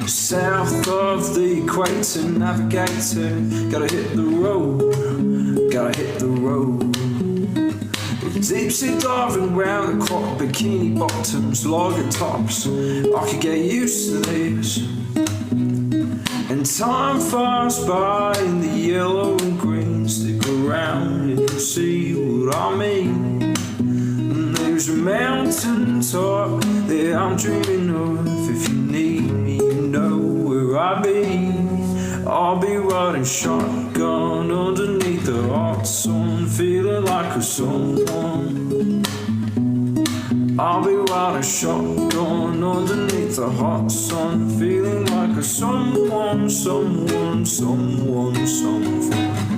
South of the equator, navigator, gotta hit the road, gotta hit the road. Deep sea diving round the clock, bikini bottoms, lager tops, I could get used to this. And time flies by in the yellow and green. Stick around and you'll see what I mean. And there's a mountain top that I'm dreaming of. If you need me, you know where I'll be. I'll be riding shotgun underneath the hot sun, feeling like a someone. I'll be riding shotgun underneath the hot sun, feeling like a someone, someone, someone, someone.